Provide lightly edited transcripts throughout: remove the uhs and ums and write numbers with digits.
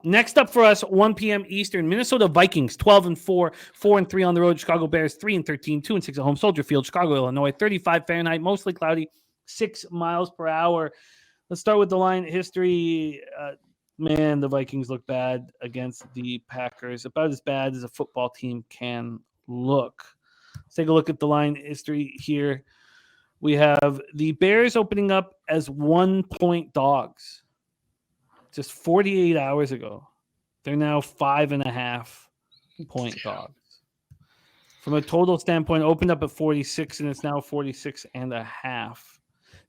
Next up for us, 1 p.m. Eastern, Minnesota Vikings, 12-4, 4-3 on the road. Chicago Bears, 3-13, 2-6 at home. Soldier Field, Chicago, Illinois, 35 Fahrenheit, mostly cloudy, 6 miles per hour. Let's start with the line history. Man, the Vikings look bad against the Packers, about as bad as a football team can look. Let's take a look at the line history here. We have the Bears opening up as 1-point dogs just 48 hours ago. They're now 5.5-point dogs. From a total standpoint, opened up at 46 and it's now 46.5.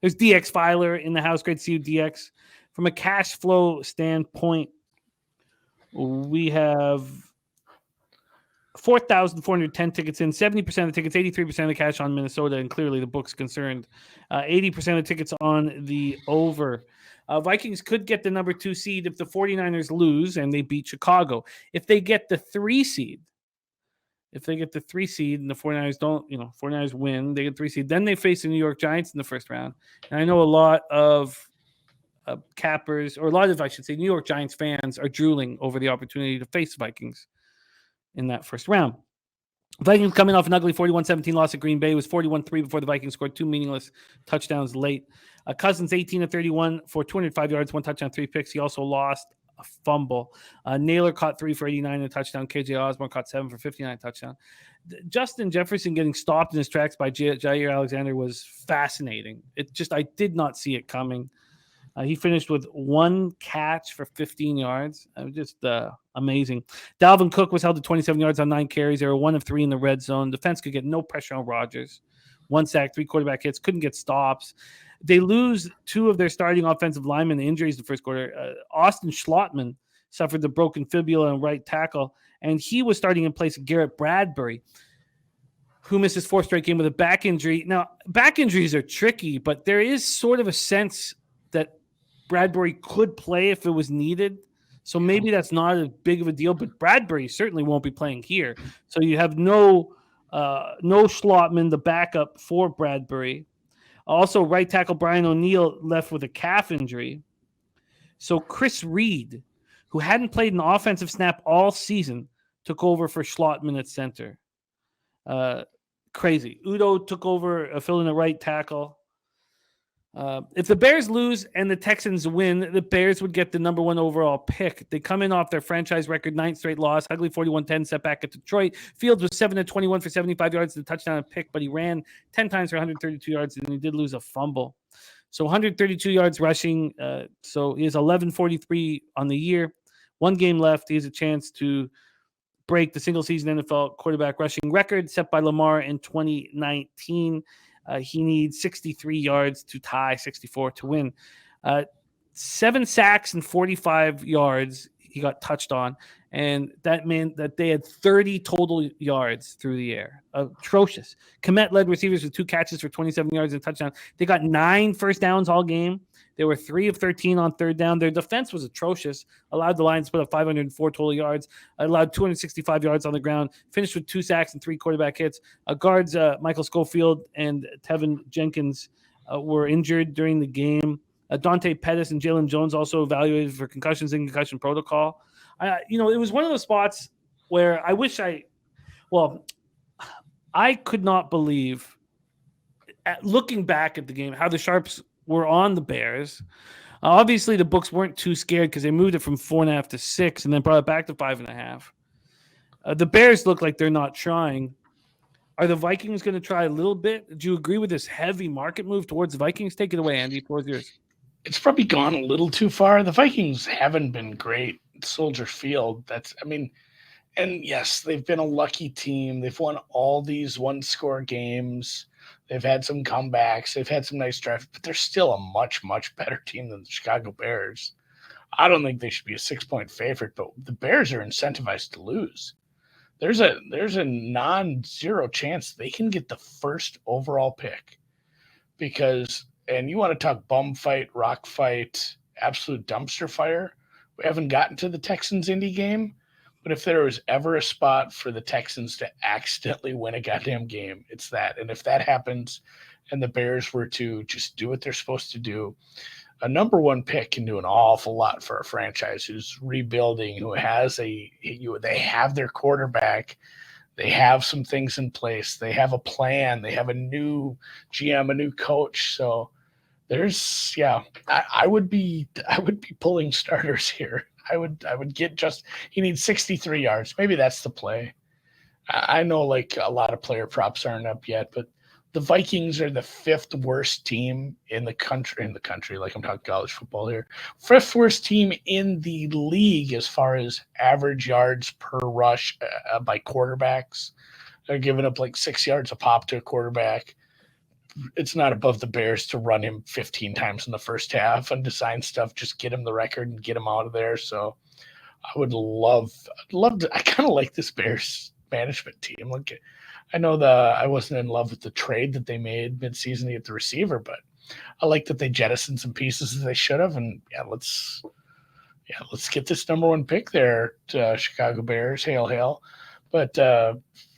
There's DX Filer in the house. Great to see you, DX. From a cash flow standpoint, we have 4,410 tickets in, 70% of the tickets, 83% of the cash on Minnesota, and clearly the book's concerned. 80% of tickets on the over. Vikings could get the number 2 seed if the 49ers lose and they beat Chicago. If they get the 3 seed, and the 49ers don't, 49ers win, they get 3 seed, then they face the New York Giants in the first round. And I know a lot of cappers, or a lot of, I should say, New York Giants fans are drooling over the opportunity to face Vikings in that first round. Vikings coming off an ugly 41-17 loss at Green Bay. It was 41-3 before the Vikings scored 2 meaningless touchdowns late. Cousins 18-31 for 205 yards, 1 touchdown, 3 picks. He also lost a fumble. Naylor caught 3 for 89 and a touchdown. KJ Osborne caught 7 for 59 touchdown. Justin Jefferson getting stopped in his tracks by Jair Alexander was fascinating. I did not see it coming. He finished with 1 catch for 15 yards. Just amazing. Dalvin Cook was held to 27 yards on 9 carries. They were 1 of 3 in the red zone. Defense could get no pressure on Rodgers. 1 sack, 3 quarterback hits. Couldn't get stops. They lose 2 of their starting offensive linemen to injuries in the first quarter. Austin Schlottman suffered the broken fibula and right tackle, and he was starting in place of Garrett Bradbury, who missed his 4th straight game with a back injury. Now, back injuries are tricky, but there is sort of a sense that Bradbury could play if it was needed. So maybe that's not as big of a deal, but Bradbury certainly won't be playing here. So you have no Schlottman, the backup for Bradbury. Also, right tackle Brian O'Neill left with a calf injury. So Chris Reed, who hadn't played an offensive snap all season, took over for Schlottman at center. Crazy. Udo took over, filling a right tackle. If the Bears lose and the Texans win, the Bears would get the number 1 overall pick. They come in off their franchise record 9th straight loss, ugly 41-10 setback at Detroit. Fields was 7-21 for 75 yards, the touchdown and pick, but he ran 10 times for 132 yards, and he did lose a fumble. So 132 yards rushing. So he has 1143 on the year. 1 game left. He has a chance to break the single-season NFL quarterback rushing record set by Lamar in 2019. He needs 63 yards to tie 64 to win. 7 sacks and 45 yards he got touched on, and that meant that they had 30 total yards through the air. Atrocious. Komet led receivers with 2 catches for 27 yards and a touchdown. They got 9 first downs all game. They were 3 of 13 on third down. Their defense was atrocious. Allowed the Lions to put up 504 total yards. Allowed 265 yards on the ground. Finished with 2 sacks and 3 quarterback hits. Guards Michael Schofield and Tevin Jenkins were injured during the game. Dante Pettis and Jalen Jones also evaluated for concussions and concussion protocol. It was one of those spots where I could not believe, looking back at the game, how the Sharps were on the Bears. Obviously, the books weren't too scared because they moved it from 4.5 to 6 and then brought it back to 5.5. The Bears look like they're not trying. Are the Vikings going to try a little bit? Do you agree with this heavy market move towards the Vikings? Take it away, Andy. Floor's yours. It's probably gone a little too far. The Vikings haven't been great at Soldier Field. And yes, they've been a lucky team. They've won all these 1-score games. They've had some comebacks. They've had some nice drives, but they're still a much, much better team than the Chicago Bears. I don't think they should be a 6-point favorite, but the Bears are incentivized to lose. There's a non-zero chance they can get the first overall pick because, and you want to talk bum fight, rock fight, absolute dumpster fire. We haven't gotten to the Texans-Indy game, but if there was ever a spot for the Texans to accidentally win a goddamn game, it's that. And if that happens and the Bears were to just do what they're supposed to do, a number one pick can do an awful lot for a franchise who's rebuilding, who has they have their quarterback, they have some things in place, they have a plan, they have a new GM, a new coach. So there's I would be pulling starters here. I would get just he needs 63 yards. Maybe that's the play. I know like a lot of player props aren't up yet, but the Vikings are the fifth worst team in the country. Like I'm talking college football here. Fifth worst team in the league as far as average yards per rush by quarterbacks. They're giving up like 6 yards a pop to a quarterback. It's not above the Bears to run him 15 times in the first half and design stuff, just get him the record and get him out of there. So I'd love to. I kind of like this Bears management team. Like, I know I wasn't in love with the trade that they made midseason to get the receiver, but I like that they jettisoned some pieces that they should have. And let's get this number one pick there, to Chicago Bears. Hail, hail! But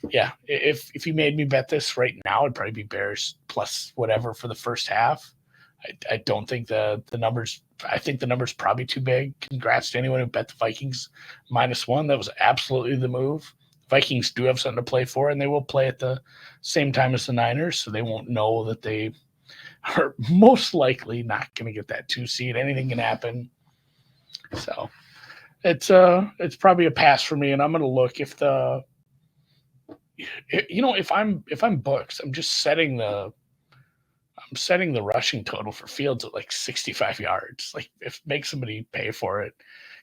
if you made me bet this right now, it'd probably be Bears plus whatever for the first half. I don't think the numbers. I think the number's probably too big. Congrats to anyone who bet the Vikings -1. That was absolutely the move. Vikings do have something to play for, and they will play at the same time as the Niners, so they won't know that they are most likely not going to get that 2 seed. Anything can happen. So it's probably a pass for me, and I'm going to look if I'm Books, I'm setting the rushing total for Fields at like 65 yards. Like, if make somebody pay for it,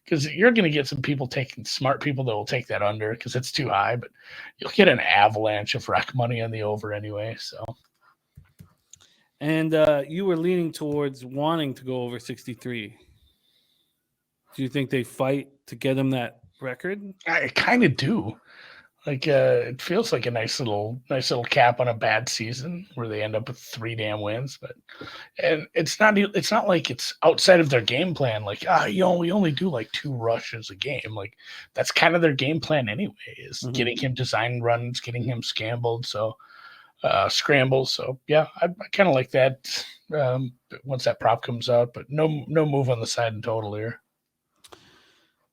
because you're going to get some people smart people that will take that under because it's too high, but you'll get an avalanche of rec money on the over anyway. So, And you were leaning towards wanting to go over 63. Do you think they fight to get him that record? I kind of do. Like, it feels like a nice little cap on a bad season where they end up with 3 damn wins. And it's not like it's outside of their game plan. Like, we only do like 2 rushes a game. Like, that's kind of their game plan anyway, is getting him design runs, getting him scrambled. So, scrambles. So yeah, I kind of like that once that prop comes out, but no move on the side in total here.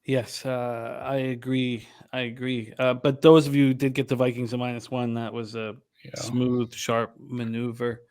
Yes, I agree. But those of you who did get the Vikings at -1, that was a smooth, sharp maneuver.